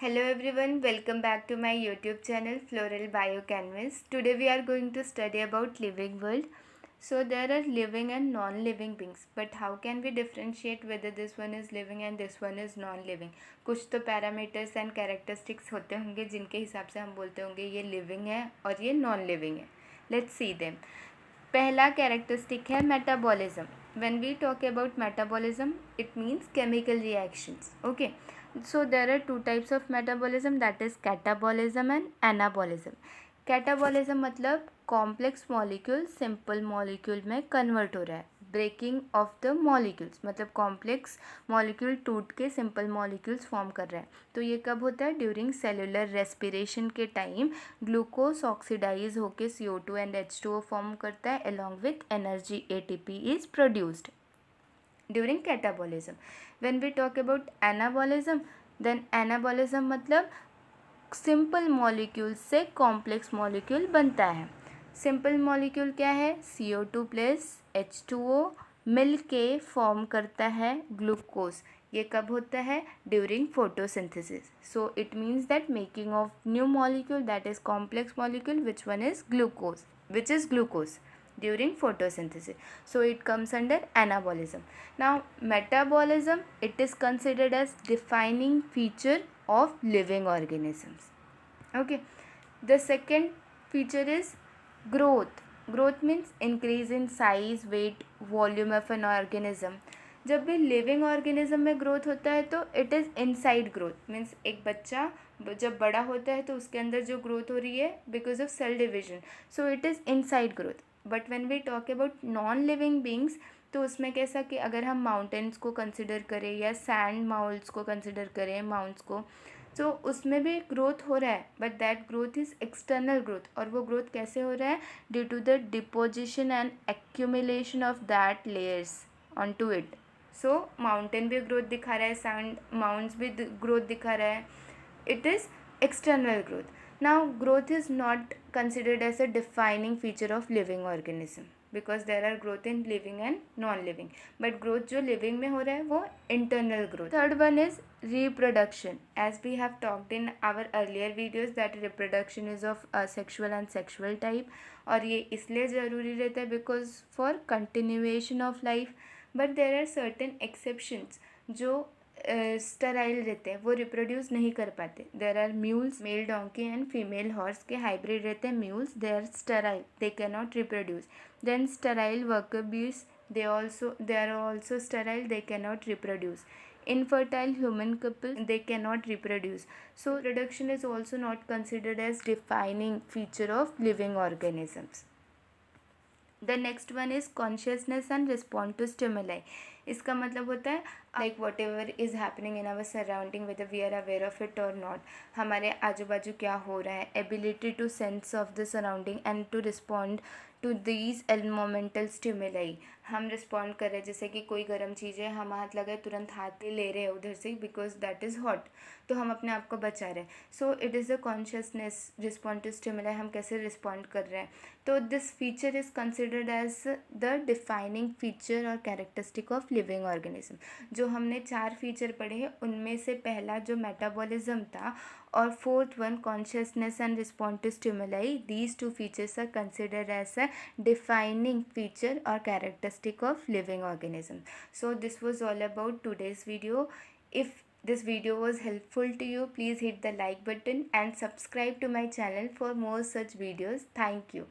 Hello everyone, welcome back to my YouTube channel Floral Biocanvas. Today we are going to study about living world. So there are living and non-living beings, but how can we differentiate whether this one is living and this one is non-living? कुछ तो parameters and characteristics होते होंगे जिनके हिसाब से हम बोलते होंगे ये लिविंग है और ये नॉन लिविंग है. Let's see them. पहला कैरेक्टरिस्टिक है metabolism. When we talk about metabolism, it means chemical reactions. Okay. So there are two types of metabolism, that is catabolism and anabolism. Catabolism मतलब complex molecule simple molecule में convert हो रहा है. Breaking of the molecules मतलब complex molecule टूट के simple molecules form कर रहा है. तो ये कब होता है? ड्यूरिंग सेलुलर रेस्पिरेशन के टाइम ग्लूकोज ऑक्सीडाइज होकर CO2 एंड H2O फॉर्म करता है. Along with energy ATP is produced during catabolism. When we talk about anabolism, then anabolism मतलब सिंपल मॉलिक्यूल से कॉम्प्लेक्स मॉलिक्यूल बनता है. सिंपल मॉलिक्यूल क्या है? CO2 प्लस H2O मिल के फॉर्म करता है ग्लूकोज. ये कब होता है? During photosynthesis. So it means that making of new molecule, that is complex molecule which one is glucose, which is glucose during photosynthesis. So it comes under anabolism. Now metabolism, it is considered as defining feature of living organisms. Okay. The second feature is growth. Growth means increase in size, weight, volume of an organism. जब भी living organism में growth होता है तो it is inside growth. Means एक बच्चा जब बड़ा होता है तो उसके अंदर जो ग्रोथ हो रही है because of cell division, so it is inside growth. But when we talk about non living beings, तो उसमें कैसा कि अगर हम माउंटेन्स को कंसिडर करें या सैंड माउल्स को कंसिडर करें, माउंट्स को, तो उसमें भी ग्रोथ हो रहा है, but that growth is external growth. और वो ग्रोथ कैसे हो रहा है? Due to the deposition and accumulation of that layers on to it. So mountain भी ग्रोथ दिखा रहा है, सैंड माउंट्स भी ग्रोथ दिखा रहा है. It is external growth. Now growth is not considered as a defining feature of living organism because there are growth in living and non-living. But growth जो living में हो रहा है वो internal growth. Third one is reproduction. As we have talked in our earlier videos that reproduction is of asexual and sexual type. और ये इसलिए ज़रूरी रहता है because for continuation of life. But there are certain exceptions जो sterile रहते हैं, वो रिप्रोड्यूस नहीं कर पाते. There are mules, male donkey and female horse के हाइब्रिड रहते हैं mules, they are sterile, they cannot reproduce. Then sterile worker bees, they are also sterile, they cannot reproduce. Infertile human couple, they cannot reproduce. So reproduction is also not considered as defining feature of living organisms. The next one is consciousness and respond to stimuli. इसका मतलब होता है like whatever is happening in our surrounding whether we are aware of it और not. हमारे आजू बाजू क्या हो रहा है, ability to sense of the surrounding and to respond to these environmental stimuli. हम रिस्पॉन्ड कर रहे हैं, जैसे कि कोई गर्म चीज़ है, हम हाथ लगाए तुरंत हाथ ले रहे हैं उधर से बिकॉज दैट इज़ हॉट, तो हम अपने आप को बचा रहे हैं. So it is a consciousness respond to stimuli, हम कैसे रिस्पॉन्ड कर रहे हैं. तो this feature is considered as the defining feature और कैरेक्टरिस्टिक ऑफ लिविंग ऑर्गेनिज्म. जो हमने 4 फीचर पढ़े हैं उनमें से पहला जो मेटाबॉलिज्म था और fourth one consciousness and respond to stimuli, these 2 features are considered as a defining feature और characteristic of living organism. So this was all about today's video. If this video was helpful to you, please hit the like button and subscribe to my channel for more such videos. Thank you.